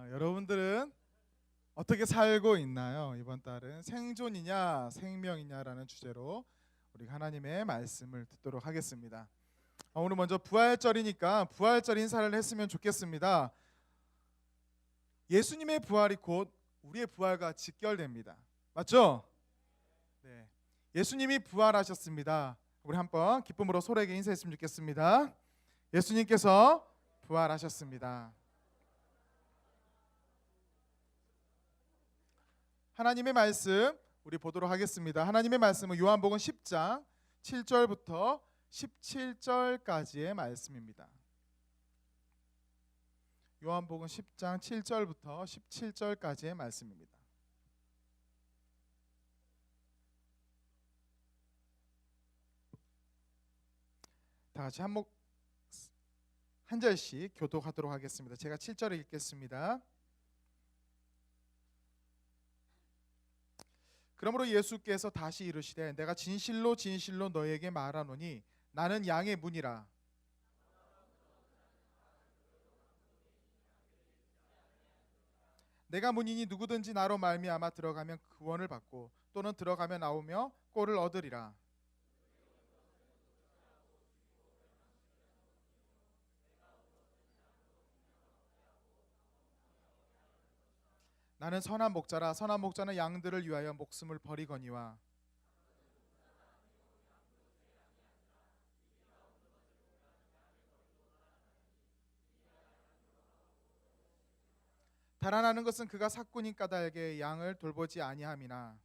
여러분들은 어떻게 살고 있나요? 이번 달은 생존이냐 생명이냐라는 주제로 우리 하나님의 말씀을 듣도록 하겠습니다. 오늘 먼저 부활절이니까 부활절 인사를 했으면 좋겠습니다. 예수님의 부활이 곧 우리의 부활과 직결됩니다. 맞죠? 네. 예수님이 부활하셨습니다. 우리 한번 기쁨으로 소리에게 인사했으면 좋겠습니다. 예수님께서 부활하셨습니다. 하나님의 말씀 우리 보도록 하겠습니다. 하나님의 말씀은 요한복음 10장 7절부터 17절까지의 말씀입니다. 요한복음 10장 7절부터 17절까지의 말씀입니다. 다 같이 한 절씩 교독하도록 하겠습니다. 제가 7절을 읽겠습니다. 그러므로 예수께서 다시 이르시되 내가 진실로 진실로 너에게 말하노니 나는 양의 문이라. 내가 문이니 누구든지 나로 말미암아 들어가면 구원을 받고 또는 들어가며 나오며 꼴을 얻으리라. 나는 선한 목자라. 선한 목자는 양들을 위하여 목숨을 버리거니와. 달아나는 것은 그가 삭군인 까닭에 양을 돌보지 아니함이나.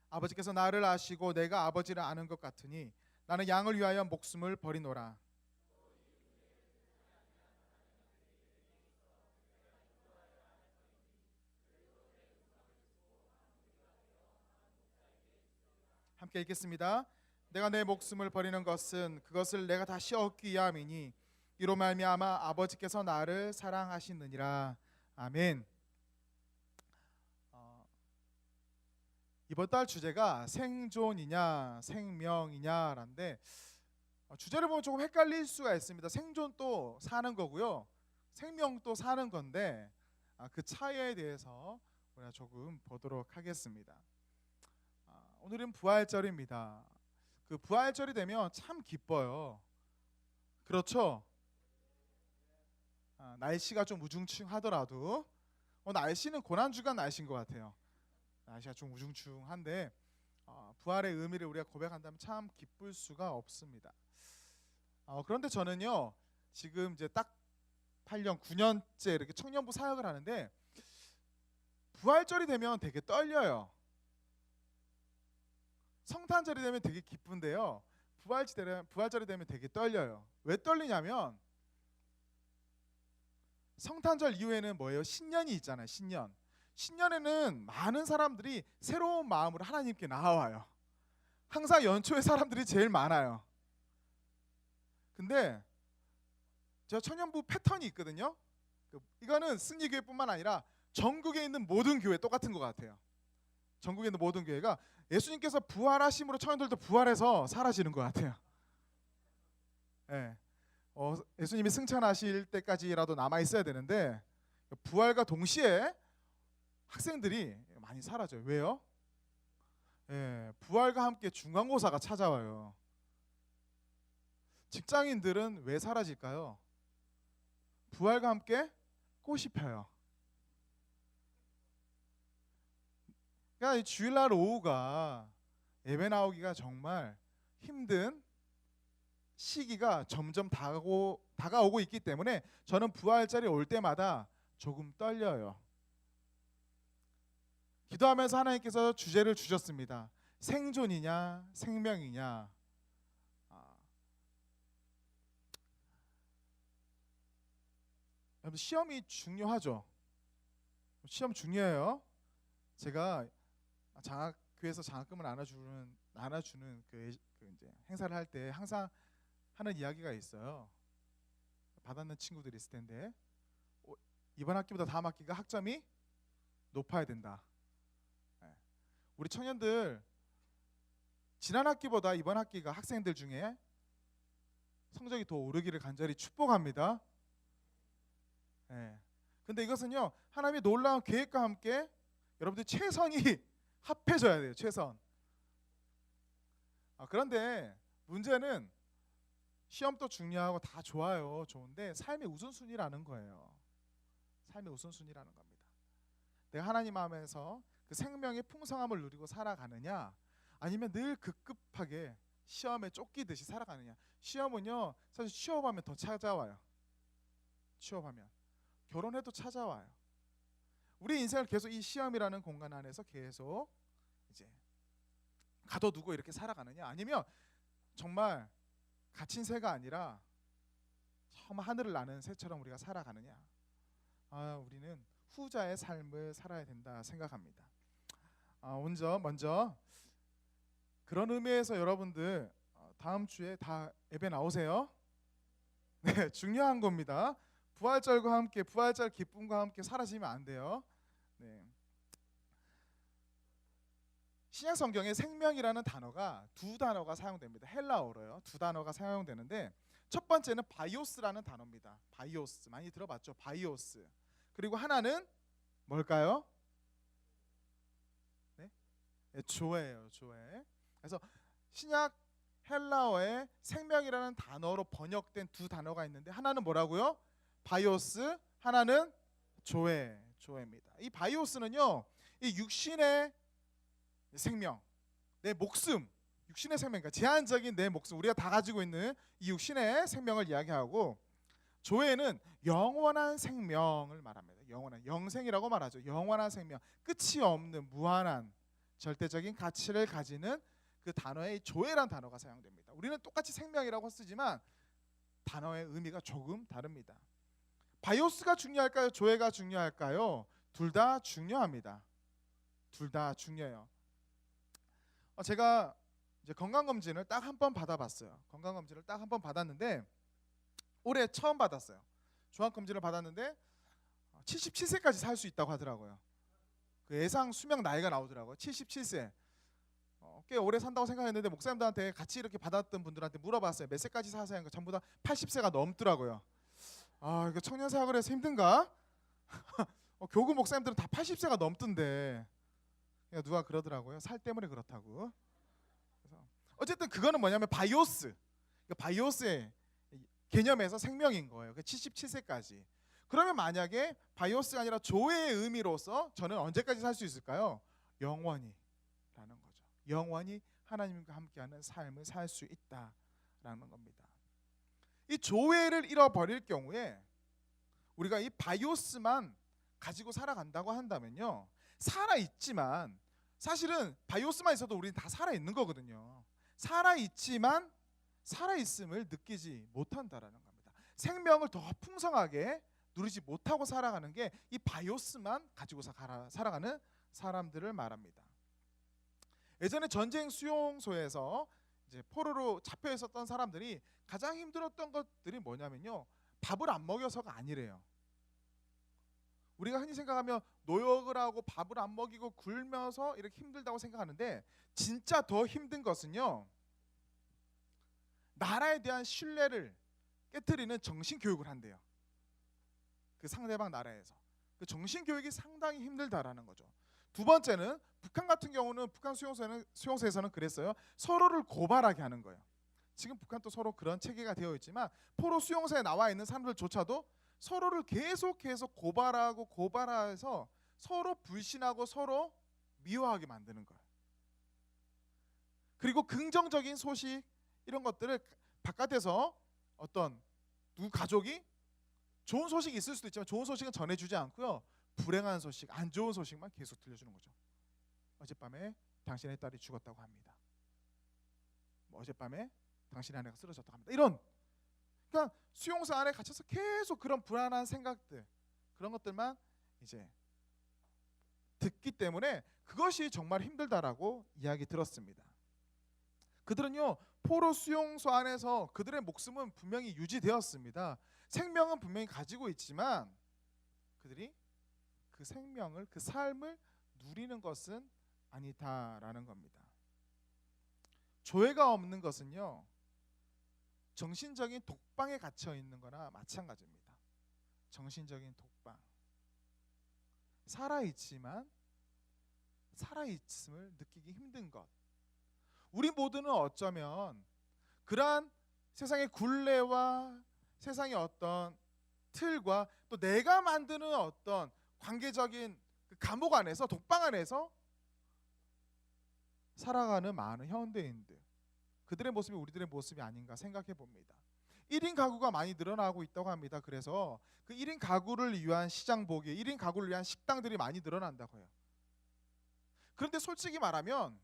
아버지께서 나를 아시고 내가 아버지를 아는 것 같으니 나는 양을 위하여 목숨을 버리노라. 함께 읽겠습니다. 내가 내 목숨을 버리는 것은 그것을 내가 다시 얻기 위함이니 이로 말미암아 아버지께서 나를 사랑하시느니라. 아멘. 이번 달 주제가 생존이냐 생명이냐라는데 주제를 보면 조금 헷갈릴 수가 있습니다. 생존도 사는 거고요, 생명도 사는 건데 그 차이에 대해서 우리가 조금 보도록 하겠습니다. 오늘은 부활절입니다. 그 부활절이 되면 참 기뻐요. 그렇죠? 날씨가 좀 우중충하더라도 날씨는 고난주간 날씨인 것 같아요. 날씨가 좀 우중충한데 부활의 의미를 우리가 고백한다면 참 기쁠 수가 없습니다. 그런데 저는요 지금 이제 딱 8년 9년째 이렇게 청년부 사역을 하는데 부활절이 되면 되게 떨려요. 성탄절이 되면 되게 기쁜데요, 부활절이 되면 되게 떨려요. 왜 떨리냐면 성탄절 이후에는 뭐예요? 신년이 있잖아요. 신년에는 많은 사람들이 새로운 마음으로 하나님께 나와요. 항상 연초에 사람들이 제일 많아요. 근데 저 청년부 패턴이 있거든요. 이거는 승리교회뿐만 아니라 전국에 있는 모든 교회 똑같은 것 같아요. 전국에 있는 모든 교회가 예수님께서 부활하심으로 청년들도 부활해서 사라지는 것 같아요. 네. 예수님이 승천하실 때까지라도 남아 있어야 되는데 부활과 동시에 학생들이 많이 사라져요. 왜요? 부활과 함께 중간고사가 찾아와요. 직장인들은 왜 사라질까요? 부활과 함께 꽃이 펴요. 그러니까 이 주일날 오후가 예배 나오기가 정말 힘든 시기가 점점 다가오고 있기 때문에 저는 부활절이 올 때마다 조금 떨려요. 기도하면서 하나님께서 주제를 주셨습니다. 생존이냐 생명이냐. 여러분 시험이 중요하죠. 시험 중요해요. 제가 교회에서 장학금을 나눠주는 그 이제 행사를 할 때 항상 하는 이야기가 있어요. 받았는 친구들이 있을 텐데 이번 학기보다 다음 학기가 학점이 높아야 된다. 우리 청년들 지난 학기보다 이번 학기가 학생들 중에 성적이 더 오르기를 간절히 축복합니다. 예. 근데 이것은요, 하나님의 놀라운 계획과 함께 여러분들 최선이 합해져야 돼요. 최선. 그런데 문제는 시험도 중요하고 다 좋아요. 좋은데 삶의 우선순위라는 거예요. 삶의 우선순위라는 겁니다. 내가 하나님 마음에서 그 생명의 풍성함을 누리고 살아가느냐, 아니면 늘 급급하게 시험에 쫓기듯이 살아가느냐. 시험은요, 사실 취업하면 더 찾아와요. 취업하면 결혼해도 찾아와요. 우리 인생을 계속 이 시험이라는 공간 안에서 계속 이제 가둬두고 이렇게 살아가느냐, 아니면 정말 갇힌 새가 아니라 정말 하늘을 나는 새처럼 우리가 살아가느냐. 우리는 후자의 삶을 살아야 된다 생각합니다. 먼저 그런 의미에서 여러분들 다음 주에 다 예배 나오세요. 네, 중요한 겁니다. 부활절과 함께, 부활절 기쁨과 함께 사라지면 안 돼요. 네. 신약 성경에 생명이라는 단어가 두 단어가 사용됩니다. 헬라어로요. 두 단어가 사용되는데, 첫 번째는 바이오스라는 단어입니다. 바이오스 많이 들어봤죠? 바이오스. 그리고 하나는 뭘까요? 네? 네, 조예요. 조예. 그래서 신약 헬라어에 생명이라는 단어로 번역된 두 단어가 있는데, 하나는 뭐라고요? 바이오스, 하나는 조예입니다. 이 바이오스는요, 이 육신의 생명, 내 목숨, 육신의 생명이니까 제한적인 내 목숨, 우리가 다 가지고 있는 이 육신의 생명을 이야기하고, 조예는 영원한 생명을 말합니다. 영원한, 영생이라고 말하죠. 영원한 생명, 끝이 없는 무한한 절대적인 가치를 가지는 그 단어에 조예란 단어가 사용됩니다. 우리는 똑같이 생명이라고 쓰지만 단어의 의미가 조금 다릅니다. 바이오스가 중요할까요? 조예가 중요할까요? 둘 다 중요합니다. 둘 다 중요해요. 제가 이제 건강검진을 딱 한 번 받아봤어요. 건강검진을 딱 한 번 받았는데, 올해 처음 받았어요. 종합검진을 받았는데 77세까지 살 수 있다고 하더라고요. 그 예상 수명 나이가 나오더라고요. 77세. 꽤 오래 산다고 생각했는데, 목사님들한테 같이 이렇게 받았던 분들한테 물어봤어요. 몇 세까지 사세요? 하니까 전부 다 80세가 넘더라고요. 이거 청년 사역을 해서 힘든가? 교구 목사님들은 다 80세가 넘던데, 누가 그러더라고요. 살 때문에 그렇다고. 그래서 어쨌든 그거는 뭐냐면 바이오스. 바이오스의 개념에서 생명인 거예요. 77세까지. 그러면 만약에 바이오스가 아니라 조의 의미로서 저는 언제까지 살 수 있을까요? 영원히라는 거죠. 영원히 하나님과 함께하는 삶을 살 수 있다라는 겁니다. 이 조회를 잃어버릴 경우에 우리가 이 바이오스만 가지고 살아간다고 한다면요, 살아있지만, 사실은 바이오스만 있어도 우리는 다 살아있는 거거든요. 살아있지만 살아있음을 느끼지 못한다라는 겁니다. 생명을 더 풍성하게 누리지 못하고 살아가는 게 이 바이오스만 가지고 살아가는 사람들을 말합니다. 예전에 전쟁 수용소에서 이제 포로로 잡혀 있었던 사람들이 가장 힘들었던 것들이 뭐냐면요, 밥을 안 먹여서가 아니래요. 우리가 흔히 생각하면 노역을 하고 밥을 안 먹이고 굶어서 이렇게 힘들다고 생각하는데, 진짜 더 힘든 것은요, 나라에 대한 신뢰를 깨트리는 정신교육을 한대요. 그 상대방 나라에서 그 정신교육이 상당히 힘들다라는 거죠. 두 번째는 북한 같은 경우는, 북한 수용소에서는 그랬어요. 서로를 고발하게 하는 거예요. 지금 북한도 서로 그런 체계가 되어 있지만, 포로 수용소에 나와 있는 사람들조차도 서로를 계속해서 고발해서 서로 불신하고 서로 미워하게 만드는 거예요. 그리고 긍정적인 소식, 이런 것들을 바깥에서 어떤 누구 가족이 좋은 소식이 있을 수도 있지만 좋은 소식은 전해주지 않고요, 불행한 소식, 안 좋은 소식만 계속 들려주는 거죠. 어젯밤에 당신의 딸이 죽었다고 합니다. 어젯밤에 당신의 아내가 쓰러졌다고 합니다. 이런, 그러니까 수용소 안에 갇혀서 계속 그런 불안한 생각들, 그런 것들만 이제 듣기 때문에 그것이 정말 힘들다라고 이야기 들었습니다. 그들은요, 포로 수용소 안에서 그들의 목숨은 분명히 유지되었습니다. 생명은 분명히 가지고 있지만 그들이 그 생명을, 그 삶을 누리는 것은 아니다라는 겁니다. 조회가 없는 것은요, 정신적인 독방에 갇혀 있는 거나 마찬가지입니다. 정신적인 독방. 살아있지만 살아있음을 느끼기 힘든 것. 우리 모두는 어쩌면 그러한 세상의 굴레와 세상의 어떤 틀과 또 내가 만드는 어떤 관계적인 그 감옥 안에서, 독방 안에서 살아가는 많은 현대인들, 그들의 모습이 우리들의 모습이 아닌가 생각해 봅니다. 1인 가구가 많이 늘어나고 있다고 합니다. 그래서 그 1인 가구를 위한 시장 보기, 1인 가구를 위한 식당들이 많이 늘어난다고 해요. 그런데 솔직히 말하면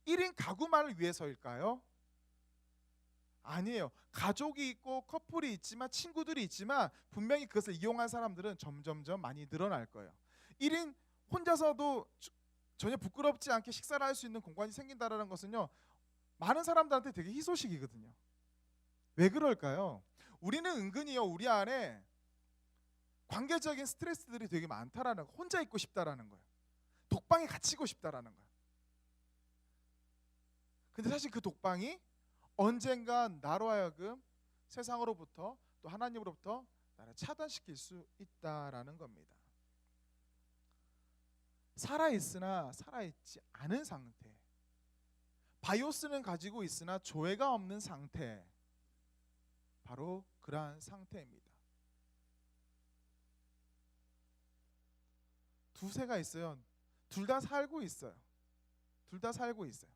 1인 가구만을 위해서일까요? 아니에요. 가족이 있고 커플이 있지만, 친구들이 있지만 분명히 그것을 이용한 사람들은 점점점 많이 늘어날 거예요. 1인 혼자서도 전혀 부끄럽지 않게 식사를 할 수 있는 공간이 생긴다는 것은요, 많은 사람들한테 되게 희소식이거든요. 왜 그럴까요? 우리는 은근히요, 우리 안에 관계적인 스트레스들이 되게 많다라는 거, 혼자 있고 싶다라는 거예요. 독방에 갇히고 싶다라는 거예요. 근데 사실 그 독방이 언젠가 나로 하여금 세상으로부터 또 하나님으로부터 나를 차단시킬 수 있다라는 겁니다. 살아있으나 살아있지 않은 상태, 바이오스는 가지고 있으나 조회가 없는 상태, 바로 그러한 상태입니다. 두세가 있어요. 둘 다 살고 있어요. 둘 다 살고 있어요.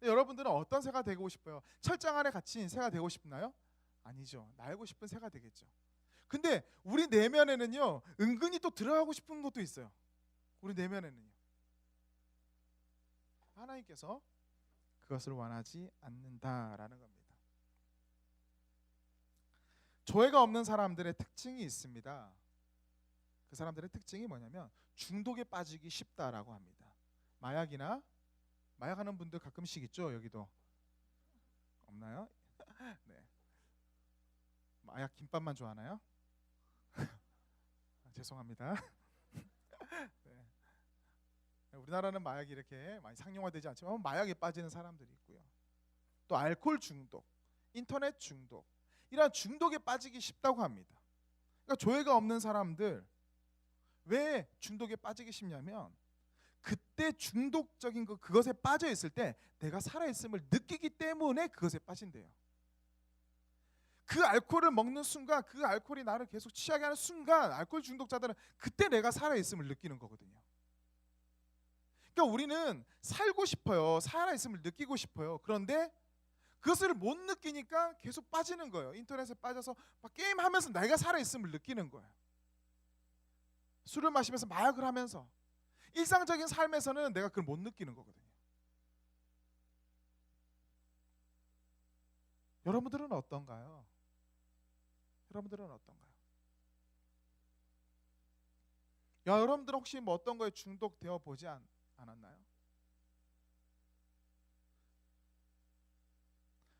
여러분들은 어떤 새가 되고 싶어요? 철장 안에 갇힌 새가 되고 싶나요? 아니죠. 날고 싶은 새가 되겠죠. 근데 우리 내면에는요, 은근히 또 들어가고 싶은 것도 있어요. 우리 내면에는요. 하나님께서 그것을 원하지 않는다라는 겁니다. 조회가 없는 사람들의 특징이 있습니다. 그 사람들의 특징이 뭐냐면 중독에 빠지기 쉽다라고 합니다. 마약하는 분들 가끔씩 있죠. 여기도 없나요? 네. 마약 김밥만 좋아하나요? 죄송합니다. 네. 우리나라는 마약이 이렇게 많이 상용화되지 않지만 마약에 빠지는 사람들이 있고요. 또 알코올 중독, 인터넷 중독, 이러한 중독에 빠지기 쉽다고 합니다. 그러니까 조회가 없는 사람들, 왜 중독에 빠지기 쉽냐면 그때 중독적인 그것에 빠져 있을 때 내가 살아있음을 느끼기 때문에 그것에 빠진대요. 그 알코올을 먹는 순간, 그 알코올이 나를 계속 취하게 하는 순간, 알코올 중독자들은 그때 내가 살아있음을 느끼는 거거든요. 그러니까 우리는 살고 싶어요. 살아있음을 느끼고 싶어요. 그런데 그것을 못 느끼니까 계속 빠지는 거예요. 인터넷에 빠져서 막 게임하면서 내가 살아있음을 느끼는 거예요. 술을 마시면서 마약을 하면서 일상적인 삶에서는 내가 그걸 못 느끼는 거거든요. 여러분들은 어떤가요? 여러분들은 어떤가요? 여러분들은 혹시 뭐 어떤 거에 중독되어 보지 않았나요?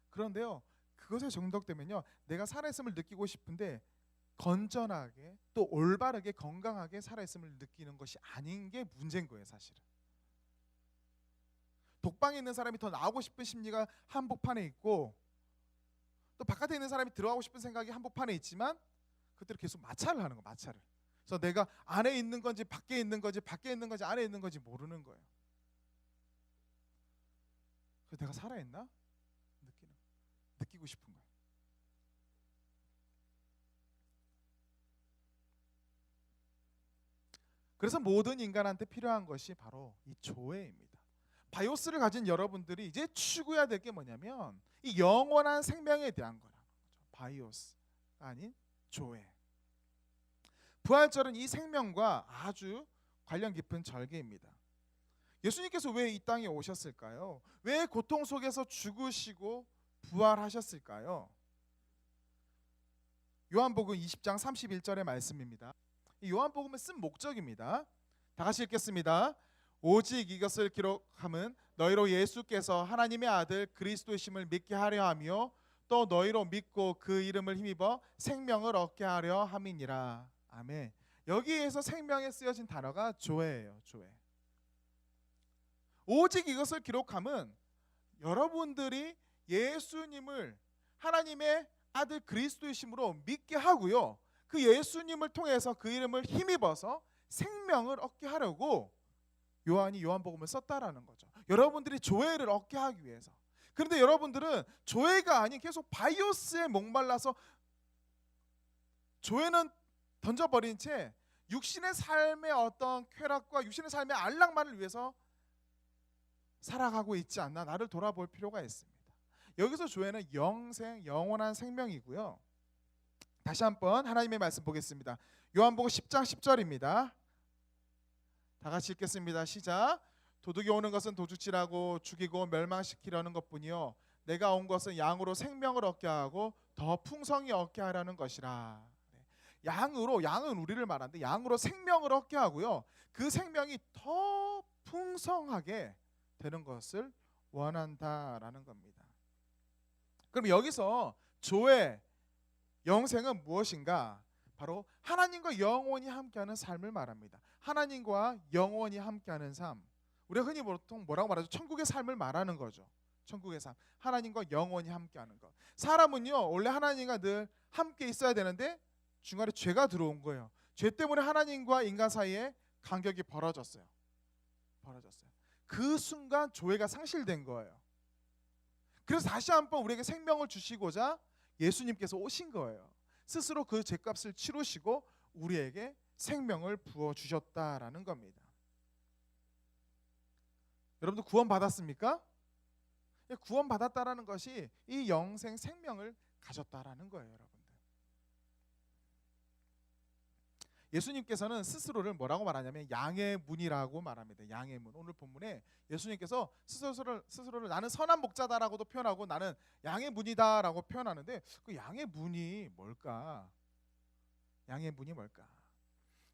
그런데요, 그것에 중독되면요, 내가 살아있음을 느끼고 싶은데 건전하게 또 올바르게 건강하게 살아있음을 느끼는 것이 아닌 게 문제인 거예요. 사실은 독방에 있는 사람이 더 나오고 싶은 심리가 한복판에 있고, 또 바깥에 있는 사람이 들어가고 싶은 생각이 한복판에 있지만 그들을 계속 마찰을 하는 거예요. 마찰을. 그래서 내가 안에 있는 건지 밖에 있는 건지, 밖에 있는 건지 안에 있는 건지 모르는 거예요. 그래서 내가 살아있나? 느끼고 싶은 거예요. 그래서 모든 인간한테 필요한 것이 바로 이 조회입니다. 바이오스를 가진 여러분들이 이제 추구해야 될 게 뭐냐면 이 영원한 생명에 대한 거라는 거죠. 바이오스가 아닌 조회. 부활절은 이 생명과 아주 관련 깊은 절기입니다. 예수님께서 왜 이 땅에 오셨을까요? 왜 고통 속에서 죽으시고 부활하셨을까요? 요한복음 20장 31절의 말씀입니다. 이 요한복음을 쓴 목적입니다. 다 같이 읽겠습니다. 오직 이것을 기록함은 너희로 예수께서 하나님의 아들 그리스도이심을 믿게 하려 하며 또 너희로 믿고 그 이름을 힘입어 생명을 얻게 하려 함이니라. 아멘. 여기에서 생명에 쓰여진 단어가 조회예요. 조회. 오직 이것을 기록함은 여러분들이 예수님을 하나님의 아들 그리스도이심으로 믿게 하고요. 그 예수님을 통해서 그 이름을 힘입어서 생명을 얻게 하려고 요한이 요한복음을 썼다라는 거죠. 여러분들이 조회를 얻게 하기 위해서. 그런데 여러분들은 조회가 아닌 계속 바이오스에 목말라서 조회는 던져버린 채 육신의 삶의 어떤 쾌락과 육신의 삶의 안락만을 위해서 살아가고 있지 않나 나를 돌아볼 필요가 있습니다. 여기서 조회는 영원한 생명이고요. 다시 한번 하나님의 말씀 보겠습니다. 요한복음 10장 10절입니다. 다 같이 읽겠습니다. 시작. 도둑이 오는 것은 도둑질하고 죽이고 멸망시키려는 것뿐이요 내가 온 것은 양으로 생명을 얻게 하고 더 풍성히 얻게 하려는 것이라. 양은 우리를 말하는데 양으로 생명을 얻게 하고요 그 생명이 더 풍성하게 되는 것을 원한다라는 겁니다. 그럼 여기서 조회 영생은 무엇인가? 바로 하나님과 영원히 함께하는 삶을 말합니다. 하나님과 영원히 함께하는 삶. 우리가 흔히 보통 뭐라고 말하죠? 천국의 삶을 말하는 거죠. 천국의 삶. 하나님과 영원히 함께하는 것. 사람은요 원래 하나님과 늘 함께 있어야 되는데 중간에 죄가 들어온 거예요. 죄 때문에 하나님과 인간 사이에 간격이 벌어졌어요. 그 순간 조회가 상실된 거예요. 그래서 다시 한번 우리에게 생명을 주시고자 예수님께서 오신 거예요. 스스로 그 죄값을 치르시고 우리에게 생명을 부어 주셨다라는 겁니다. 여러분들 구원 받았습니까? 구원 받았다라는 것이 이 영생 생명을 가졌다라는 거예요, 여러분들. 예수님께서는 스스로를 뭐라고 말하냐면 양의 문이라고 말합니다. 양의 문. 오늘 본문에 예수님께서 스스로를 나는 선한 목자다라고도 표현하고 나는 양의 문이다라고 표현하는데 그 양의 문이 뭘까? 양의 문이 뭘까?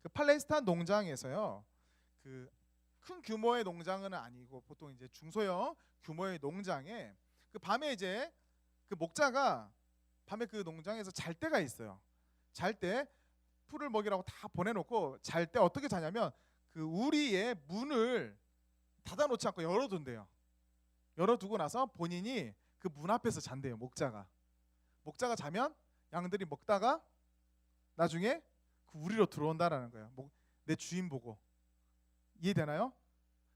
그 팔레스타인 농장에서요. 그 큰 규모의 농장은 아니고 보통 이제 중소형 규모의 농장에 그 밤에 이제 그 목자가 밤에 그 농장에서 잘 때가 있어요. 잘 때 풀을 먹이라고 다 보내놓고 잘 때 어떻게 자냐면 그 우리의 문을 닫아놓지 않고 열어둔대요. 열어두고 나서 본인이 그 문 앞에서 잔대요. 목자가 자면 양들이 먹다가 나중에 그 우리로 들어온다라는 거예요. 내 주인 보고. 이해되나요?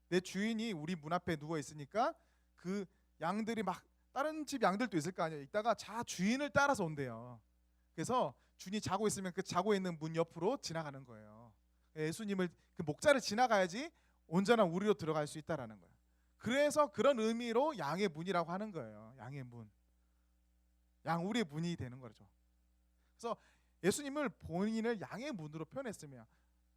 내 주인이 우리 문 앞에 누워 있으니까 그 양들이 막 다른 집 양들도 있을 거 아니에요. 이따가 주인을 따라서 온대요. 그래서 주인이 자고 있으면 그 자고 있는 문 옆으로 지나가는 거예요. 예수님을 그 목자를 지나가야지 온전한 우리로 들어갈 수 있다라는 거예요. 그래서 그런 의미로 양의 문이라고 하는 거예요. 양의 문. 양 우리의 문이 되는 거죠. 그래서 예수님을 본인을 양의 문으로 표현했습니다.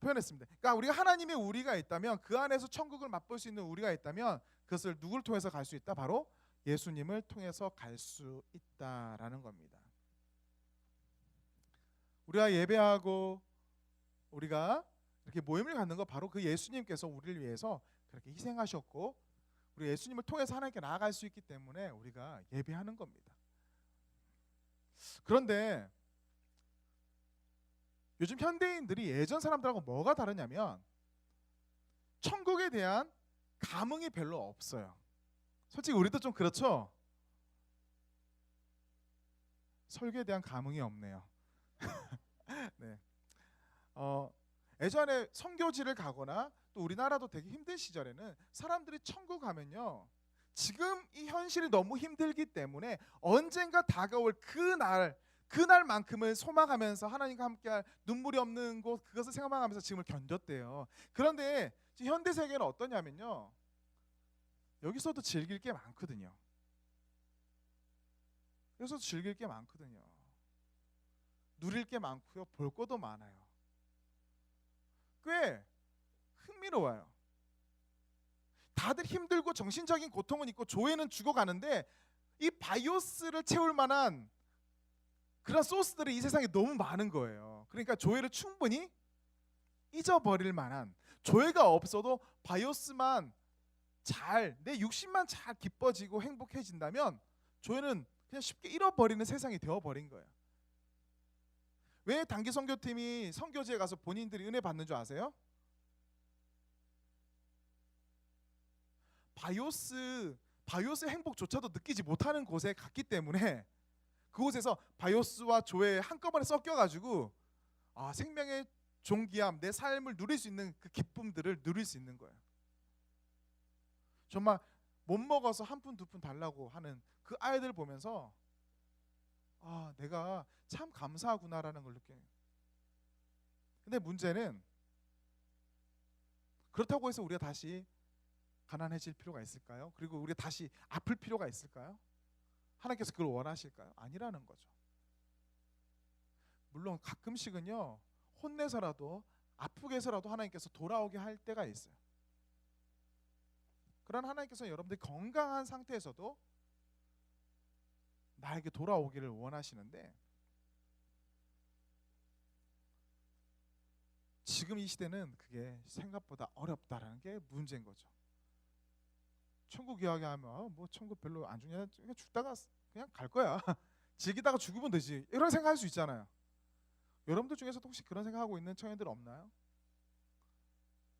그러니까 우리가 하나님의 우리가 있다면 그 안에서 천국을 맛볼 수 있는 우리가 있다면 그것을 누구를 통해서 갈 수 있다? 바로 예수님을 통해서 갈 수 있다라는 겁니다. 우리가 예배하고 우리가 이렇게 모임을 갖는 거 바로 그 예수님께서 우리를 위해서 그렇게 희생하셨고 우리 예수님을 통해서 하나님께 나아갈 수 있기 때문에 우리가 예배하는 겁니다. 그런데 요즘 현대인들이 예전 사람들하고 뭐가 다르냐면 천국에 대한 감흥이 별로 없어요. 솔직히 우리도 좀 그렇죠? 설교에 대한 감흥이 없네요. 네. 예전에 선교지를 가거나 또 우리나라도 되게 힘든 시절에는 사람들이 천국 가면요 지금 이 현실이 너무 힘들기 때문에 언젠가 다가올 그날만큼을 소망하면서 하나님과 함께할 눈물이 없는 곳 그것을 생각하면서 지금을 견뎠대요. 그런데 지금 현대 세계는 어떠냐면요 여기서도 즐길 게 많거든요. 누릴 게 많고요 볼 것도 많아요. 꽤 흥미로워요. 다들 힘들고 정신적인 고통은 있고 조회는 죽어가는데 이 바이오스를 채울 만한 그런 소스들이 이 세상에 너무 많은 거예요. 그러니까 조회를 충분히 잊어버릴 만한 조회가 없어도 바이오스만 내 육신만 잘 기뻐지고 행복해진다면 조회는 그냥 쉽게 잃어버리는 세상이 되어버린 거예요. 왜 단기 선교팀이 선교지에 가서 본인들이 은혜 받는 줄 아세요? 바이오스 행복조차도 느끼지 못하는 곳에 갔기 때문에 그곳에서 바이오스와 조에 한꺼번에 섞여가지고 생명의 존귀함, 내 삶을 누릴 수 있는 그 기쁨들을 누릴 수 있는 거예요. 정말 못 먹어서 한 푼 두 푼 달라고 하는 그 아이들 보면서 내가 참 감사하구나라는 걸 느껴요. 근데 문제는 그렇다고 해서 우리가 다시 가난해질 필요가 있을까요? 그리고 우리가 다시 아플 필요가 있을까요? 하나님께서 그걸 원하실까요? 아니라는 거죠. 물론 가끔씩은요, 혼내서라도 아프게 해서라도 하나님께서 돌아오게 할 때가 있어요. 그러나 하나님께서 여러분들이 건강한 상태에서도 나에게 돌아오기를 원하시는데, 지금 이 시대는 그게 생각보다 어렵다라는 게 문제인 거죠. 천국 이야기하면 뭐 천국 별로 안 중요해, 그냥 죽다가 그냥 갈 거야. 즐기다가 죽으면 되지, 이런 생각할 수 있잖아요. 여러분들 중에서도 혹시 그런 생각하고 있는 청년들 없나요?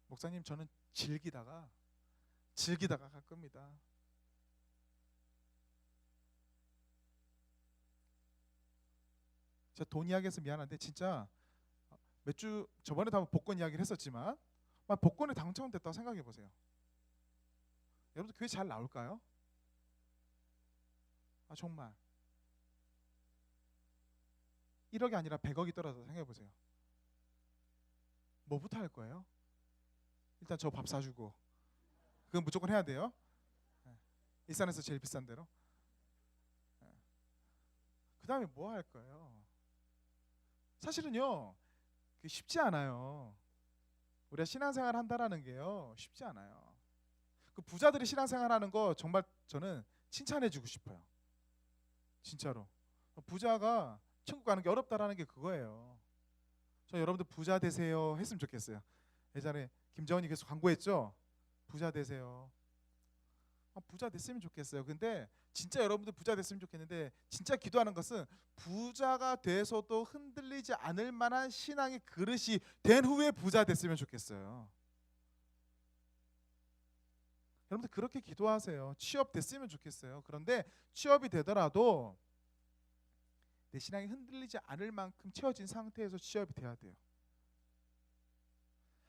목사님, 저는 즐기다가 갈 겁니다. 제가 돈 이야기해서 미안한데 진짜 몇 주 저번에도 한번 복권 이야기를 했었지만 복권에 당첨됐다고 생각해 보세요. 여러분들 그게 잘 나올까요? 정말 1억이 아니라 100억이 떨어져서 생각해 보세요. 뭐부터 할 거예요? 일단 저 밥 사주고, 그건 무조건 해야 돼요. 일산에서 제일 비싼 데로. 그 다음에 뭐 할 거예요? 사실은요, 쉽지 않아요. 우리가 신앙생활 한다라는 게요, 쉽지 않아요. 그 부자들이 신앙생활 하는 거 정말 저는 칭찬해주고 싶어요. 진짜로. 부자가 천국 가는 게 어렵다라는 게 그거예요. 저 여러분들 부자 되세요 했으면 좋겠어요. 예전에 김정은이 계속 광고했죠. 부자 되세요. 부자 됐으면 좋겠어요. 근데 진짜 여러분들 부자 됐으면 좋겠는데, 진짜 기도하는 것은 부자가 돼서도 흔들리지 않을 만한 신앙의 그릇이 된 후에 부자 됐으면 좋겠어요. 여러분들 그렇게 기도하세요. 취업 됐으면 좋겠어요. 그런데 취업이 되더라도 내 신앙이 흔들리지 않을 만큼 채워진 상태에서 취업이 돼야 돼요.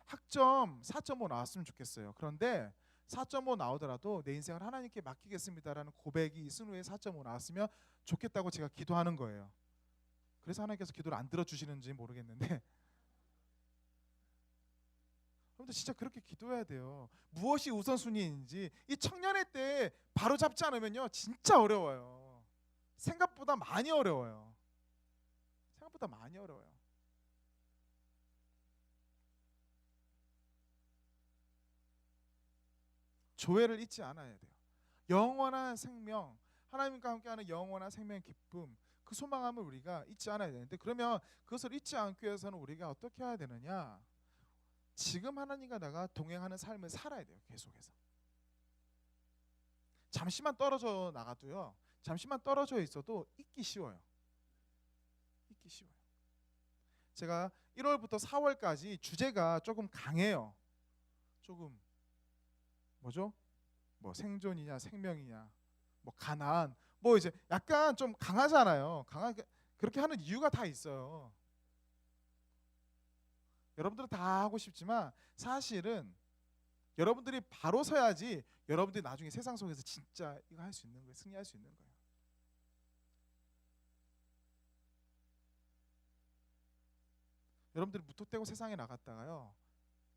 학점 4.5 나왔으면 좋겠어요. 그런데 4.5 나오더라도 내 인생을 하나님께 맡기겠습니다라는 고백이 있은 후에 4.5 나왔으면 좋겠다고 제가 기도하는 거예요. 그래서 하나님께서 기도를 안 들어주시는지 모르겠는데, 여러분들 진짜 그렇게 기도해야 돼요. 무엇이 우선순위인지 이 청년의 때 바로 잡지 않으면요, 진짜 어려워요. 생각보다 많이 어려워요. 생각보다 많이 어려워요. 조회를 잊지 않아야 돼요. 영원한 생명, 하나님과 함께하는 영원한 생명의 기쁨, 그 소망함을 우리가 잊지 않아야 되는데, 그러면 그것을 잊지 않기 위해서는 우리가 어떻게 해야 되느냐? 지금 하나님과 내가 동행하는 삶을 살아야 돼요. 계속해서. 잠시만 떨어져 나가도요, 잠시만 떨어져 있어도 잊기 쉬워요. 잊기 쉬워요. 제가 1월부터 4월까지 주제가 조금 강해요. 조금 뭐죠? 뭐 생존이냐 생명이냐, 뭐 가난, 뭐 이제 약간 좀 강하잖아요. 강하게 그렇게 하는 이유가 다 있어요. 여러분들은 다 하고 싶지만 사실은 여러분들이 바로 서야지 여러분들이 나중에 세상 속에서 진짜 이거 할 수 있는 거예요. 승리할 수 있는 거예요. 여러분들이 무턱대고 세상에 나갔다가요,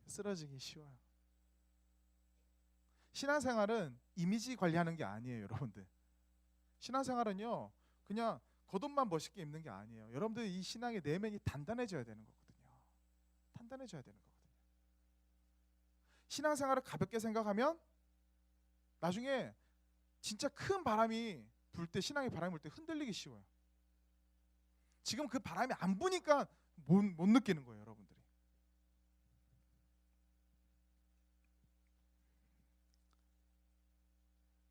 쓰러지기 쉬워요. 신앙생활은 이미지 관리하는 게 아니에요, 여러분들. 신앙생활은요, 그냥 겉옷만 멋있게 입는 게 아니에요. 여러분들 이 신앙의 내면이 단단해져야 되는 거거든요. 단단해져야 되는 거거든요. 신앙생활을 가볍게 생각하면 나중에 진짜 큰 바람이 불 때, 신앙의 바람이 불 때 흔들리기 쉬워요. 지금 그 바람이 안 부니까 못 느끼는 거예요, 여러분들이.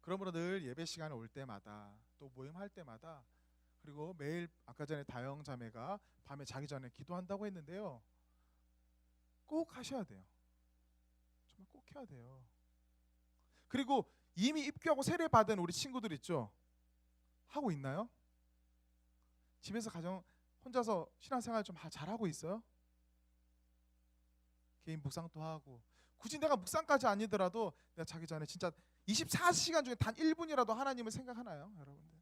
그러므로 늘 예배 시간에 올 때마다, 또 모임할 때마다, 그리고 매일 아까 전에 다영 자매가 밤에 자기 전에 기도한다고 했는데요, 꼭 하셔야 돼요. 정말 꼭 해야 돼요. 그리고 이미 입교하고 세례 받은 우리 친구들 있죠? 하고 있나요? 집에서 가정 혼자서 신앙생활 좀 잘하고 있어요? 개인 묵상도 하고, 굳이 내가 묵상까지 아니더라도 내가 자기 전에 진짜 24시간 중에 단 1분이라도 하나님을 생각하나요, 여러분들?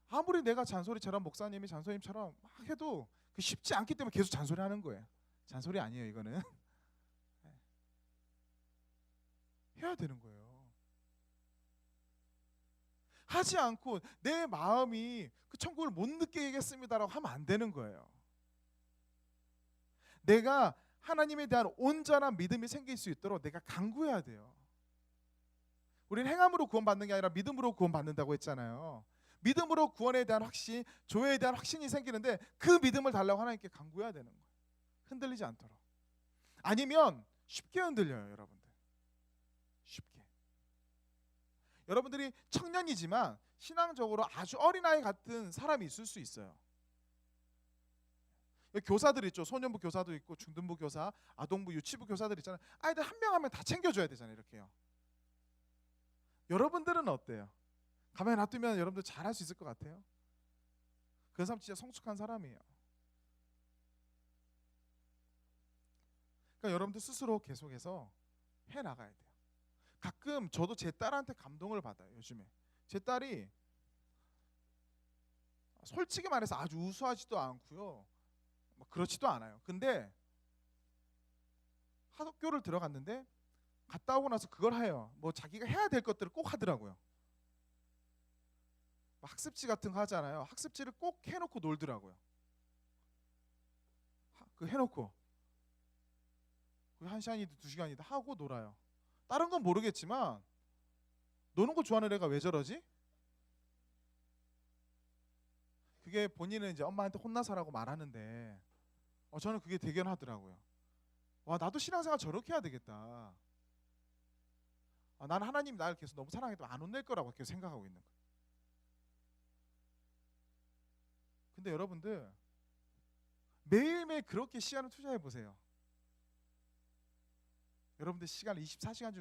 아무리 내가 잔소리처럼 목사님이 잔소리처럼 막 해도 그 쉽지 않기 때문에 계속 잔소리하는 거예요. 잔소리 아니에요, 이거는. 해야 되는 거예요. 하지 않고 내 마음이 그 천국을 못 느끼겠습니다라고 하면 안 되는 거예요. 내가 하나님에 대한 온전한 믿음이 생길 수 있도록 내가 간구해야 돼요. 우리는 행함으로 구원받는 게 아니라 믿음으로 구원받는다고 했잖아요. 믿음으로 구원에 대한 확신, 조회에 대한 확신이 생기는데 그 믿음을 달라고 하나님께 간구해야 되는 거예요. 흔들리지 않도록. 아니면 쉽게 흔들려요, 여러분들. 쉽게. 여러분들이 청년이지만 신앙적으로 아주 어린아이 같은 사람이 있을 수 있어요. 교사들 있죠. 소년부 교사도 있고 중등부 교사, 아동부, 유치부 교사들 있잖아요. 아이들 한 명 하면 다 챙겨줘야 되잖아요, 이렇게요. 여러분들은 어때요? 가만히 놔두면 여러분들 잘할 수 있을 것 같아요? 그 사람 진짜 성숙한 사람이에요. 그러니까 여러분들 스스로 계속해서 해나가야 돼요. 가끔 저도 제 딸한테 감동을 받아요. 요즘에 제 딸이 솔직히 말해서 아주 우수하지도 않고요, 뭐 그렇지도 않아요. 근데 학교를 들어갔는데 갔다 오고 나서 그걸 해요. 뭐 자기가 해야 될 것들을 꼭 하더라고요. 학습지 같은 거 하잖아요. 학습지를 꼭 해놓고 놀더라고요. 그 해놓고 그 1시간이든 2시간이든 하고 놀아요. 다른 건 모르겠지만 노는 거 좋아하는 애가 왜 저러지? 그게 본인은 이제 엄마한테 혼나서라고 말하는데 저는 그게 대견하더라고요. 와, 나도 신앙생활 저렇게 해야 되겠다. 나는 하나님이 나를 계속 너무 사랑해도 안 혼낼 거라고 계속 생각하고 있는 거예요. 근데 여러분들 매일매일 그렇게 시간을 투자해 보세요. 여러분들 시간을 24시간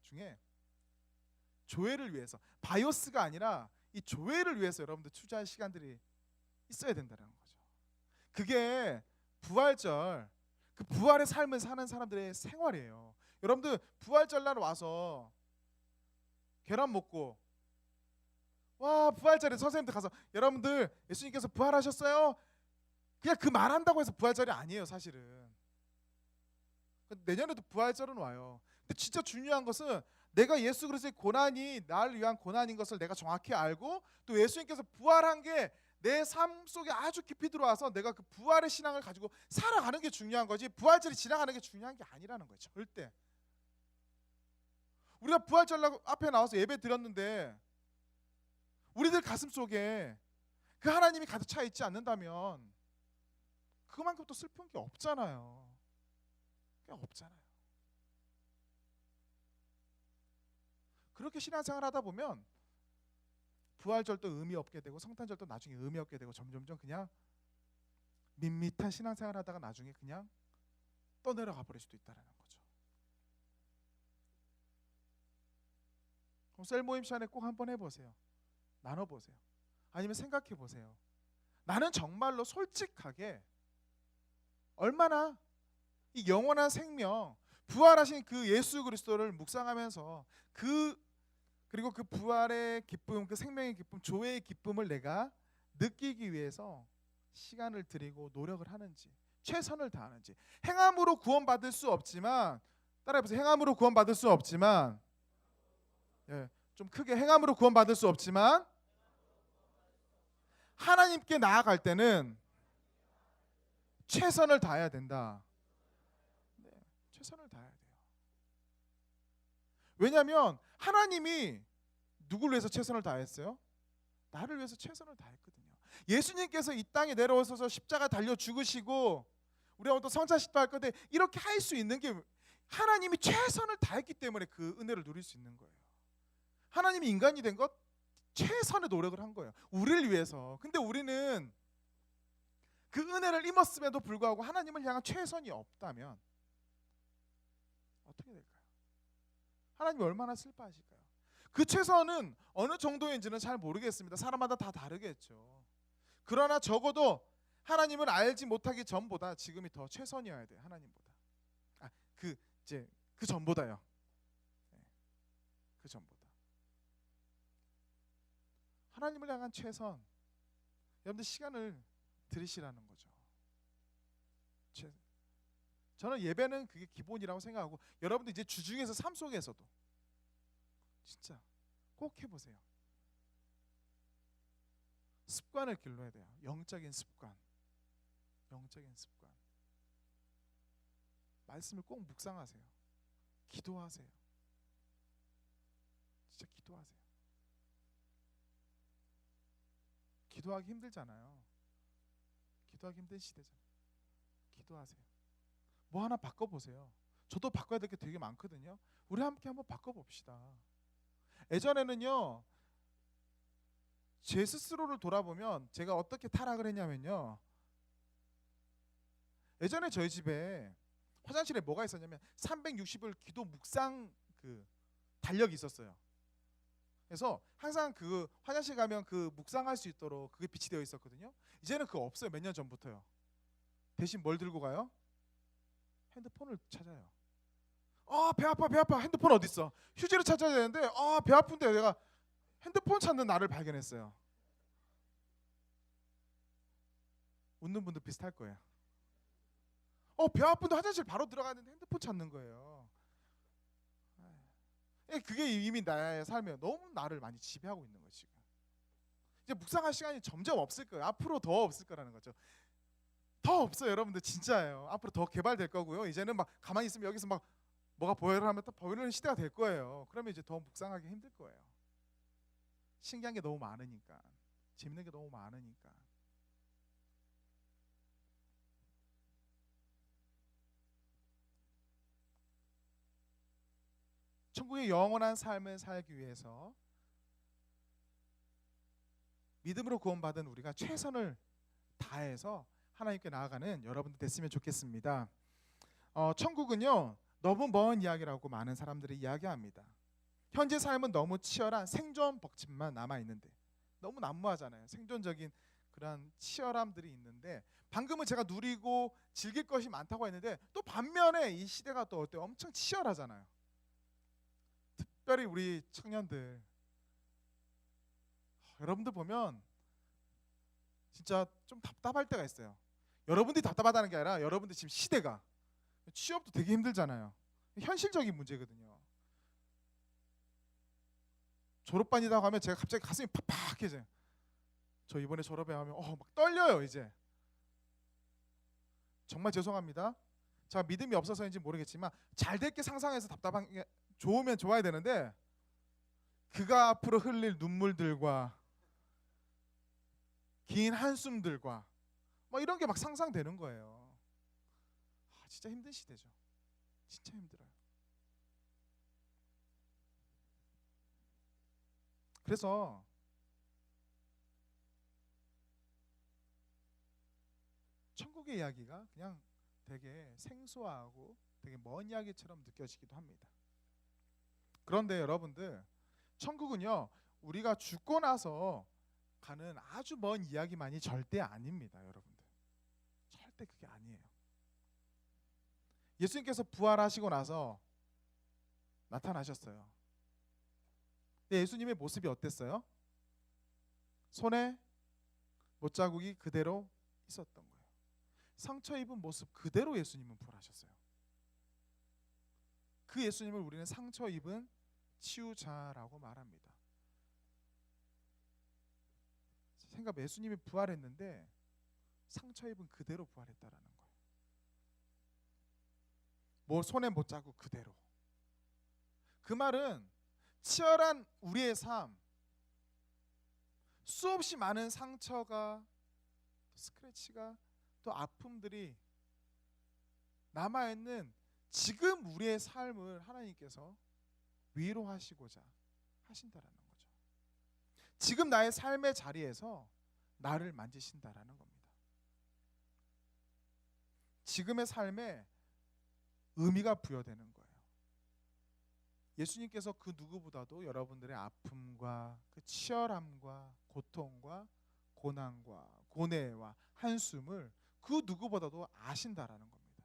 중에 조회를 위해서, 바이오스가 아니라 이 조회를 위해서 여러분들 투자할 시간들이 있어야 된다는 거죠. 그게 부활절, 그 부활의 삶을 사는 사람들의 생활이에요. 여러분들 부활절 날 와서 계란 먹고, 와, 부활절에 선생님들 가서 여러분들 예수님께서 부활하셨어요? 그냥 그 말한다고 해서 부활절이 아니에요, 사실은. 내년에도 부활절은 와요. 근데 진짜 중요한 것은 내가 예수 그리스도의 고난이 나를 위한 고난인 것을 내가 정확히 알고, 또 예수님께서 부활한 게 내 삶 속에 아주 깊이 들어와서 내가 그 부활의 신앙을 가지고 살아가는 게 중요한 거지, 부활절이 지나가는 게 중요한 게 아니라는 거예요. 절대. 우리가 부활절 앞에 나와서 예배 드렸는데 우리들 가슴 속에 그 하나님이 가득 차 있지 않는다면 그만큼 또 슬픈 게 없잖아요. 없잖아요. 그렇게 신앙생활 하다 보면 부활절도 의미 없게 되고 성탄절도 나중에 의미 없게 되고 점점점 그냥 밋밋한 신앙생활 하다가 나중에 그냥 떠내려가 버릴 수도 있다는 거죠. 그럼 셀 모임 시간에 꼭 한번 해보세요. 나눠보세요. 아니면 생각해보세요. 나는 정말로 솔직하게 얼마나 이 영원한 생명, 부활하신 그 예수 그리스도를 묵상하면서 그리고 그 부활의 기쁨, 그 생명의 기쁨, 조회의 기쁨을 내가 느끼기 위해서 시간을 들이고 노력을 하는지, 최선을 다하는지. 행함으로 구원받을 수 없지만, 따라해보세요. 행함으로 구원받을 수 없지만, 좀 크게, 행함으로 구원받을 수 없지만 하나님께 나아갈 때는 최선을 다해야 된다. 최선을 다해야 돼요. 왜냐하면 하나님이 누구를 위해서 최선을 다했어요? 나를 위해서 최선을 다했거든요. 예수님께서 이 땅에 내려오셔서 십자가 달려 죽으시고 우리가 또 성찬식도 할 건데 이렇게 할 수 있는 게 하나님이 최선을 다했기 때문에 그 은혜를 누릴 수 있는 거예요. 하나님이 인간이 된 것 최선의 노력을 한 거예요. 우리를 위해서. 근데 우리는 그 은혜를 입었음에도 불구하고 하나님을 향한 최선이 없다면 어떻게 될까요? 하나님이 얼마나 슬퍼하실까요? 그 최선은 어느 정도인지는 잘 모르겠습니다. 사람마다 다 다르겠죠. 그러나 적어도 하나님을 알지 못하기 전보다 지금이 더 최선이어야 돼요. 하나님보다. 그 전보다요. 네, 그 전보다. 하나님을 향한 최선. 여러분들 시간을 들이시라는 거죠. 저는 예배는 그게 기본이라고 생각하고, 여러분들 이제 주중에서 삶 속에서도 진짜 꼭 해보세요. 습관을 길러야 돼요. 영적인 습관. 영적인 습관. 말씀을 꼭 묵상하세요. 기도하세요. 진짜 기도하세요. 기도하기 힘들잖아요. 기도하기 힘든 시대잖아요. 기도하세요. 뭐 하나 바꿔보세요. 저도 바꿔야 될 게 되게 많거든요. 우리 함께 한번 바꿔봅시다. 예전에는요, 제 스스로를 돌아보면 제가 어떻게 타락을 했냐면요, 예전에 저희 집에 화장실에 뭐가 있었냐면 360일 기도 묵상 달력이 있었어요. 그래서 항상 그 화장실 가면 그 묵상할 수 있도록 그게 빛이 되어 있었거든요. 이제는 그거 없어요. 몇 년 전부터요. 대신 뭘 들고 가요? 핸드폰을 찾아요. 배 아파, 배 아파. 핸드폰 어디 있어? 휴지를 찾아야 되는데 배 아픈데 내가 핸드폰 찾는 나를 발견했어요. 웃는 분도 비슷할 거예요. 배 아픈데 화장실 바로 들어가는데 핸드폰 찾는 거예요. 그게 이미 나의 삶에 너무 나를 많이 지배하고 있는 거지. 지금 이제 묵상할 시간이 점점 없을 거예요. 앞으로 더 없을 거라는 거죠. 더 없어요, 여러분들. 진짜예요. 앞으로 더 개발될 거고요. 이제는 막 가만히 있으면 여기서 막 뭐가 보여를 하면 또 보이는 시대가 될 거예요. 그러면 이제 더 묵상하기 힘들 거예요. 신기한 게 너무 많으니까, 재밌는 게 너무 많으니까. 천국의 영원한 삶을 살기 위해서 믿음으로 구원받은 우리가 최선을 다해서 하나님께 나아가는 여러분들 됐으면 좋겠습니다. 천국은요, 너무 먼 이야기라고 많은 사람들이 이야기합니다. 현재 삶은 너무 치열한 생존 벅침만 남아 있는데, 너무 난무하잖아요. 생존적인 그런 치열함들이 있는데, 방금은 제가 누리고 즐길 것이 많다고 했는데, 또 반면에 이 시대가 또 어때요? 엄청 치열하잖아요. 특별히 우리 청년들, 여러분들 보면 진짜 좀 답답할 때가 있어요. 여러분들이 답답하다는 게 아니라 여러분들 지금 시대가, 취업도 되게 힘들잖아요. 현실적인 문제거든요. 졸업반이라고 하면 제가 갑자기 가슴이 팍팍해져요. 저 이번에 졸업해 하면 막 떨려요. 이제 정말 죄송합니다. 제가 믿음이 없어서인지 모르겠지만 잘 될 게 상상해서 답답한 게, 좋으면 좋아야 되는데 그가 앞으로 흘릴 눈물들과 긴 한숨들과 뭐 이런 게 막 상상되는 거예요. 진짜 힘든 시대죠. 진짜 힘들어요. 그래서 천국의 이야기가 그냥 되게 생소하고 되게 먼 이야기처럼 느껴지기도 합니다. 그런데 여러분들, 천국은요, 우리가 죽고 나서 가는 아주 먼 이야기만이 절대 아닙니다. 여러분들, 절대 그게 아니에요. 예수님께서 부활하시고 나서 나타나셨어요. 근데 예수님의 모습이 어땠어요? 손에 못자국이 그대로 있었던 거예요. 상처 입은 모습 그대로 예수님은 부활하셨어요. 그 예수님을 우리는 상처 입은 치유자라고 말합니다. 생각, 예수님이 부활했는데 상처 입은 그대로 부활했다라는 거예요. 뭐 손에 못자국 그대로. 그 말은 치열한 우리의 삶, 수없이 많은 상처가, 스크래치가, 또 아픔들이 남아있는 지금 우리의 삶을 하나님께서 위로하시고자 하신다라는 거죠. 지금 나의 삶의 자리에서 나를 만지신다라는 겁니다. 지금의 삶에 의미가 부여되는 거예요. 예수님께서 그 누구보다도 여러분들의 아픔과 그 치열함과 고통과 고난과 고뇌와 한숨을 그 누구보다도 아신다라는 겁니다.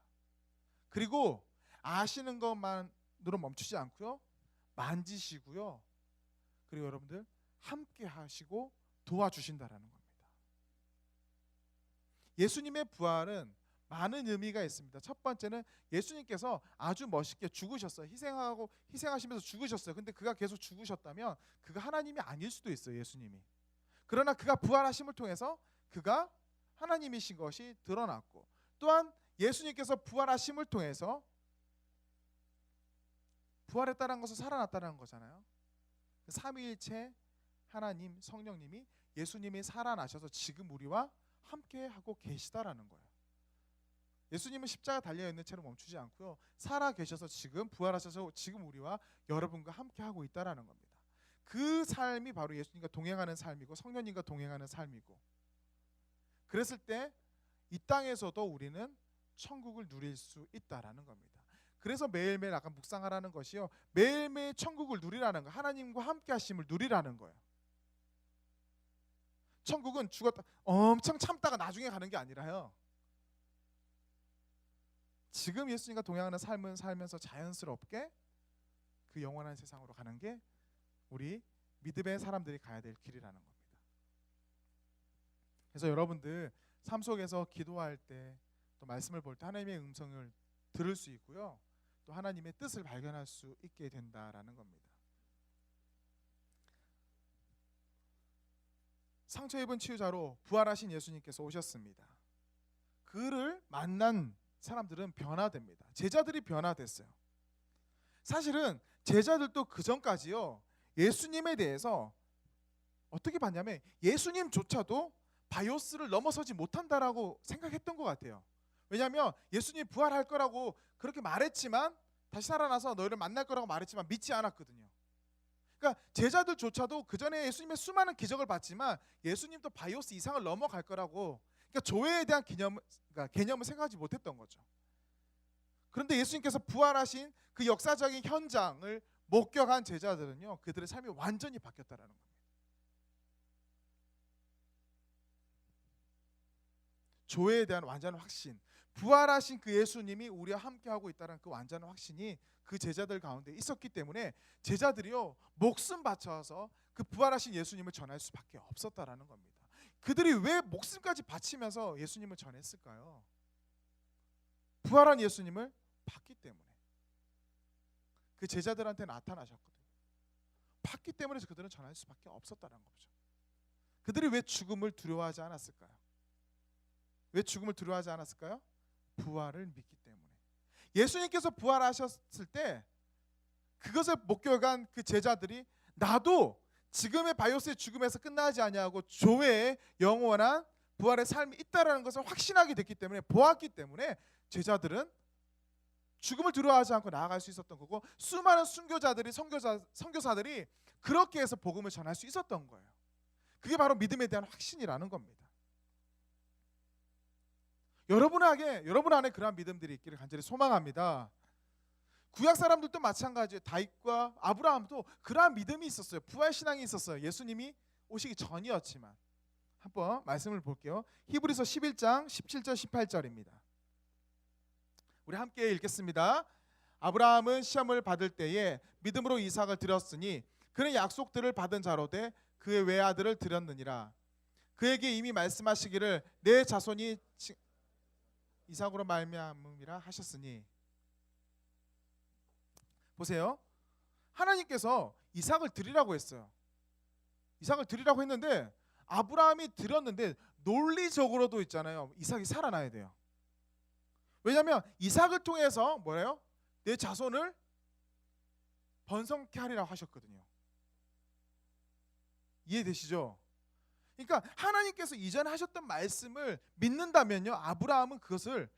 그리고 아시는 것만으로 멈추지 않고요, 만지시고요, 그리고 여러분들 함께 하시고 도와주신다라는 겁니다. 예수님의 부활은 많은 의미가 있습니다. 첫 번째는 예수님께서 아주 멋있게 죽으셨어요. 희생하시면서 죽으셨어요. 근데 그가 계속 죽으셨다면 그가 하나님이 아닐 수도 있어요, 예수님이. 그러나 그가 부활하심을 통해서 그가 하나님이신 것이 드러났고, 또한 예수님께서 부활하심을 통해서 부활했다는 것은 살아났다는 거잖아요. 삼위일체 하나님 성령님이, 예수님이 살아나셔서 지금 우리와 함께 하고 계시다라는 거예요. 예수님은 십자가 달려 있는 채로 멈추지 않고요, 살아 계셔서 지금 부활하셔서 지금 우리와 여러분과 함께 하고 있다라는 겁니다. 그 삶이 바로 예수님과 동행하는 삶이고 성령님과 동행하는 삶이고, 그랬을 때 이 땅에서도 우리는 천국을 누릴 수 있다라는 겁니다. 그래서 매일매일 아까 묵상하라는 것이요, 매일매일 천국을 누리라는 거, 하나님과 함께 하심을 누리라는 거예요. 천국은 죽었다 엄청 참다가 나중에 가는 게 아니라요, 지금 예수님과 동행하는 삶을 살면서 자연스럽게 그 영원한 세상으로 가는 게 우리 믿음의 사람들이 가야 될 길이라는 겁니다. 그래서 여러분들 삶 속에서 기도할 때, 또 말씀을 볼 때 하나님의 음성을 들을 수 있고요, 또 하나님의 뜻을 발견할 수 있게 된다라는 겁니다. 상처 입은 치유자로 부활하신 예수님께서 오셨습니다. 그를 만난 사람들은 변화됩니다. 제자들이 변화됐어요. 사실은 제자들도 그 전까지요, 예수님에 대해서 어떻게 봤냐면 예수님조차도 바이오스를 넘어서지 못한다라고 생각했던 것 같아요. 왜냐하면 예수님 부활할 거라고 그렇게 말했지만, 다시 살아나서 너희를 만날 거라고 말했지만 믿지 않았거든요. 그러니까 제자들조차도 그 전에 예수님의 수많은 기적을 봤지만 예수님도 바이오스 이상을 넘어갈 거라고, 그러니까 조회에 대한 개념을 생각하지 못했던 거죠. 그런데 예수님께서 부활하신 그 역사적인 현장을 목격한 제자들은요, 그들의 삶이 완전히 바뀌었다라는 겁니다. 조회에 대한 완전한 확신, 부활하신 그 예수님이 우리와 함께하고 있다는 그 완전한 확신이 그 제자들 가운데 있었기 때문에 제자들이요, 목숨 바쳐서 그 부활하신 예수님을 전할 수밖에 없었다라는 겁니다. 그들이 왜 목숨까지 바치면서 예수님을 전했을까요? 부활한 예수님을 봤기 때문에. 그 제자들한테 나타나셨거든요. 봤기 때문에 그들은 전할 수밖에 없었다는 거죠. 그들이 왜 죽음을 두려워하지 않았을까요? 왜 죽음을 두려워하지 않았을까요? 부활을 믿기 때문에. 예수님께서 부활하셨을 때 그것을 목격한 그 제자들이, 나도 지금의 바이오스의 죽음에서 끝나지 아니하고 조회의 영원한 부활의 삶이 있다라는 것을 확신하게 됐기 때문에, 보았기 때문에 제자들은 죽음을 두려워하지 않고 나아갈 수 있었던 거고, 수많은 선교사들이 그렇게 해서 복음을 전할 수 있었던 거예요. 그게 바로 믿음에 대한 확신이라는 겁니다. 여러분 안에 그러한 믿음들이 있기를 간절히 소망합니다. 구약 사람들도 마찬가지예요. 다윗과 아브라함도 그러한 믿음이 있었어요. 부활 신앙이 있었어요. 예수님이 오시기 전이었지만. 한번 말씀을 볼게요. 히브리서 11장 17절 18절입니다. 우리 함께 읽겠습니다. 아브라함은 시험을 받을 때에 믿음으로 이삭을 드렸으니 그는 약속들을 받은 자로 돼 그의 외아들을 드렸느니라. 그에게 이미 말씀하시기를 내 자손이 이삭으로 말미암음이라 하셨으니. 보세요. 하나님께서 이삭을 드리라고 했어요. 이삭을 드리라고 했는데 아브라함이 드렸는데 논리적으로도 있잖아요, 이삭이 살아나야 돼요. 왜냐하면 이삭을 통해서 뭐래요? 내 자손을 번성케 하리라고 하셨거든요. 이해되시죠? 그러니까 하나님께서 이전에 하셨던 말씀을 믿는다면요, 아브라함은 그것을,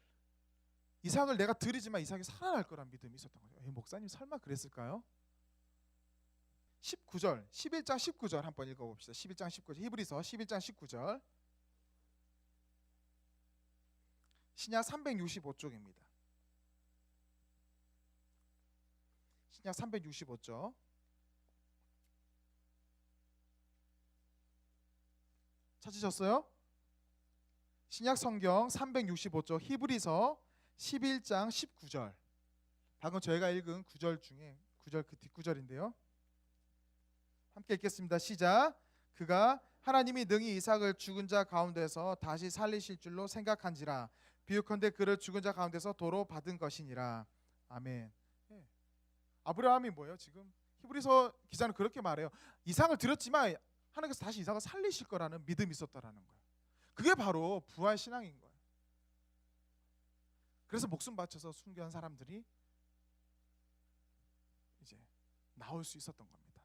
이삭을 내가 드리지만 이삭이 살아날 거란 믿음이 있었던 거죠. 목사님 설마 그랬을까요? 19절, 11장 19절 한번 읽어봅시다. 11장 19절, 히브리서 11장 19절. 신약 365쪽입니다. 신약 365쪽. 찾으셨어요? 신약 성경 365쪽 히브리서 11장 19절. 방금 저희가 읽은 구절 중에 그 뒷구절인데요. 함께 읽겠습니다. 시작. 그가 하나님이 능히 이삭을 죽은 자 가운데서 다시 살리실 줄로 생각한지라. 비유컨대 그를 죽은 자 가운데서 도로 받은 것이니라. 아멘. 예. 아브라함이 뭐예요? 지금 히브리서 기자는 그렇게 말해요. 이삭을 드렸지만 하나님께서 다시 이삭을 살리실 거라는 믿음이 있었다라는 거예요. 그게 바로 부활 신앙인 거예요. 그래서 목숨 바쳐서 순교한 사람들이 이제 나올 수 있었던 겁니다.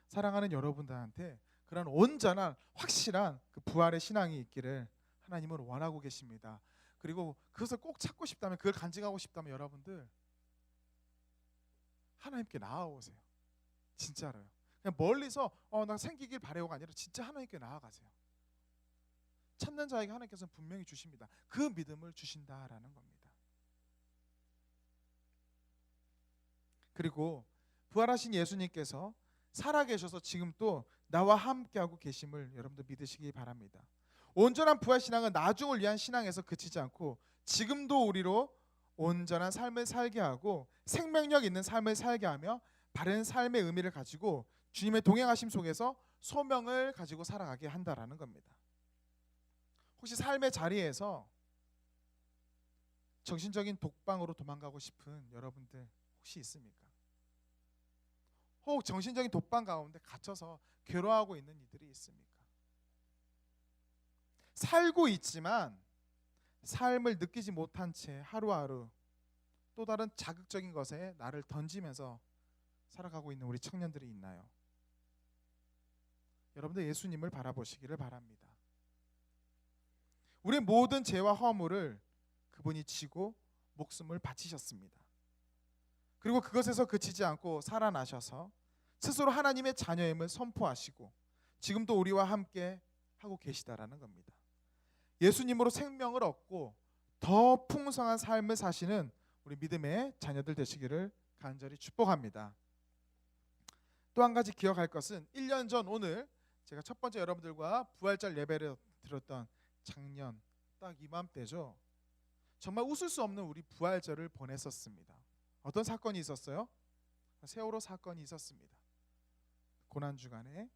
사랑하는 여러분들한테 그런 온전한 확실한 그 부활의 신앙이 있기를 하나님은 원하고 계십니다. 그리고 그것을 꼭 찾고 싶다면, 그걸 간직하고 싶다면 여러분들 하나님께 나아오세요. 진짜로요. 그냥 멀리서 나 생기길 바래요가 아니라 진짜 하나님께 나아가세요. 찾는 자에게 하나님께서는 분명히 주십니다. 그 믿음을 주신다라는 겁니다. 그리고 부활하신 예수님께서 살아계셔서 지금 또 나와 함께하고 계심을 여러분들 믿으시기 바랍니다. 온전한 부활 신앙은 나중을 위한 신앙에서 그치지 않고 지금도 우리로 온전한 삶을 살게 하고 생명력 있는 삶을 살게 하며 바른 삶의 의미를 가지고 주님의 동행하심 속에서 소명을 가지고 살아가게 한다라는 겁니다. 혹시 삶의 자리에서 정신적인 독방으로 도망가고 싶은 여러분들 혹시 있습니까? 혹 정신적인 독방 가운데 갇혀서 괴로워하고 있는 이들이 있습니까? 살고 있지만 삶을 느끼지 못한 채 하루하루 또 다른 자극적인 것에 나를 던지면서 살아가고 있는 우리 청년들이 있나요? 여러분들 예수님을 바라보시기를 바랍니다. 우리의 모든 죄와 허물을 그분이 지고 목숨을 바치셨습니다. 그리고 그것에서 그치지 않고 살아나셔서 스스로 하나님의 자녀임을 선포하시고 지금도 우리와 함께 하고 계시다라는 겁니다. 예수님으로 생명을 얻고 더 풍성한 삶을 사시는 우리 믿음의 자녀들 되시기를 간절히 축복합니다. 또 한 가지 기억할 것은 1년 전 오늘 제가 첫 번째 여러분들과 부활절 예배를 드렸던 작년 딱 이맘때죠. 정말 웃을 수 없는 우리 부활절을 보냈었습니다. 어떤 사건이 있었어요? 세월호 사건이 있었습니다. 고난주간에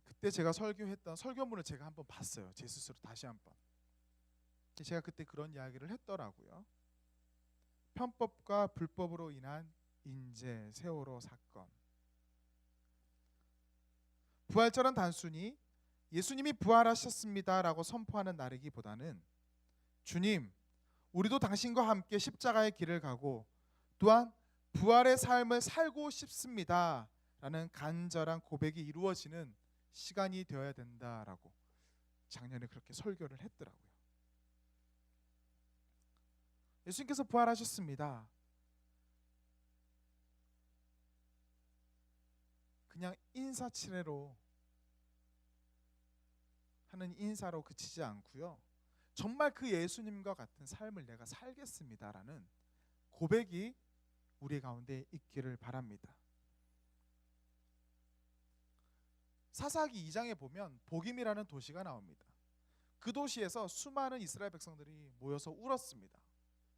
그때 제가 설교했던 설교문을 제가 한번 봤어요. 제 스스로 다시 한번. 제가 그때 그런 이야기를 했더라고요. 편법과 불법으로 인한 인재 세월호 사건. 부활절은 단순히 예수님이 부활하셨습니다라고 선포하는 날이기보다는 주님, 우리도 당신과 함께 십자가의 길을 가고 또한 부활의 삶을 살고 싶습니다라는 간절한 고백이 이루어지는 시간이 되어야 된다라고 작년에 그렇게 설교를 했더라고요. 예수님께서 부활하셨습니다. 그냥 인사치레로 하는 인사로 그치지 않고요. 정말 그 예수님과 같은 삶을 내가 살겠습니다라는 고백이 우리 가운데 있기를 바랍니다. 사사기 2장에 보면 복임이라는 도시가 나옵니다. 그 도시에서 수많은 이스라엘 백성들이 모여서 울었습니다.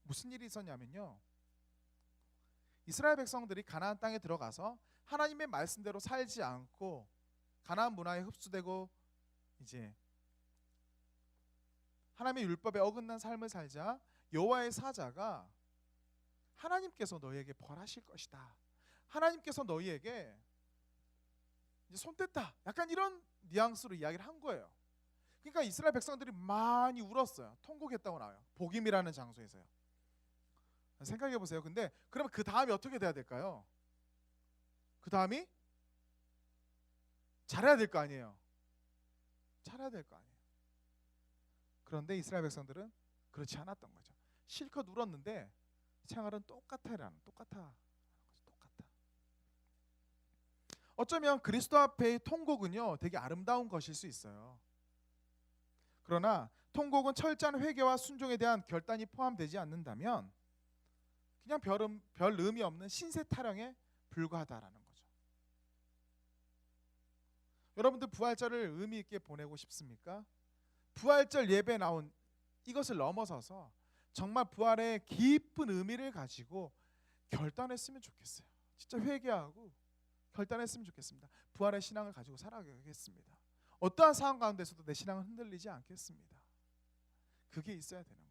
무슨 일이 있었냐면요. 이스라엘 백성들이 가나안 땅에 들어가서 하나님의 말씀대로 살지 않고 가나안 문화에 흡수되고 이제 하나님의 율법에 어긋난 삶을 살자 여호와의 사자가 하나님께서 너희에게 벌하실 것이다. 하나님께서 너희에게 이제 손 뗐다. 약간 이런 뉘앙스로 이야기를 한 거예요. 그러니까 이스라엘 백성들이 많이 울었어요. 통곡했다고 나와요. 복임이라는 장소에서요. 생각해 보세요. 근데 그러면 그 다음이 어떻게 돼야 될까요? 그 다음이 잘해야 될 거 아니에요. 잘해야 될 거 아니에요. 그런데 이스라엘 백성들은 그렇지 않았던 거죠. 실컷 울었는데 생활은 똑같아. 어쩌면 그리스도 앞의 통곡은요 되게 아름다운 것일 수 있어요. 그러나 통곡은 철저한 회개와 순종에 대한 결단이 포함되지 않는다면 그냥 별 의미 없는 신세 타령에 불과하다라는 거죠. 여러분들 부활절을 의미 있게 보내고 싶습니까? 부활절 예배 나온 이것을 넘어서서 정말 부활의 깊은 의미를 가지고 결단했으면 좋겠어요. 진짜 회개하고 결단했으면 좋겠습니다. 부활의 신앙을 가지고 살아가겠습니다. 어떠한 상황 가운데서도 내 신앙은 흔들리지 않겠습니다. 그게 있어야 되는 거예요.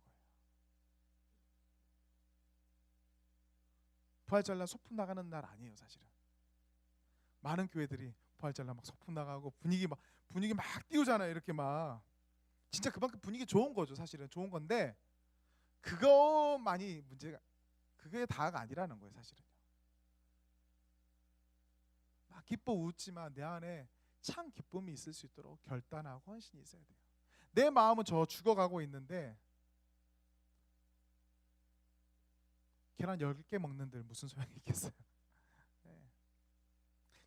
부활절날 소풍 나가는 날 아니에요, 사실은. 많은 교회들이 부활절날 막 소풍 나가고 분위기 막 띄우잖아요. 이렇게 막 진짜 그만큼 분위기 좋은 거죠. 사실은 좋은 건데 그것만이 문제가, 그게 다가 아니라는 거예요. 사실은 막 기뻐 웃지만 내 안에 참 기쁨이 있을 수 있도록 결단하고 헌신이 있어야 돼요. 내 마음은 저 죽어가고 있는데 계란 10개 먹는들 무슨 소용이 있겠어요. 네.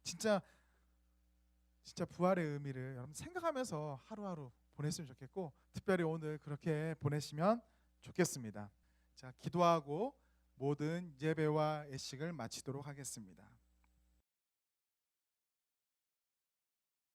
진짜 부활의 의미를 여러분 생각하면서 하루하루 보냈으면 좋겠고, 특별히 오늘 그렇게 보내시면 좋겠습니다. 자, 기도하고 모든 예배와 예식을 마치도록 하겠습니다.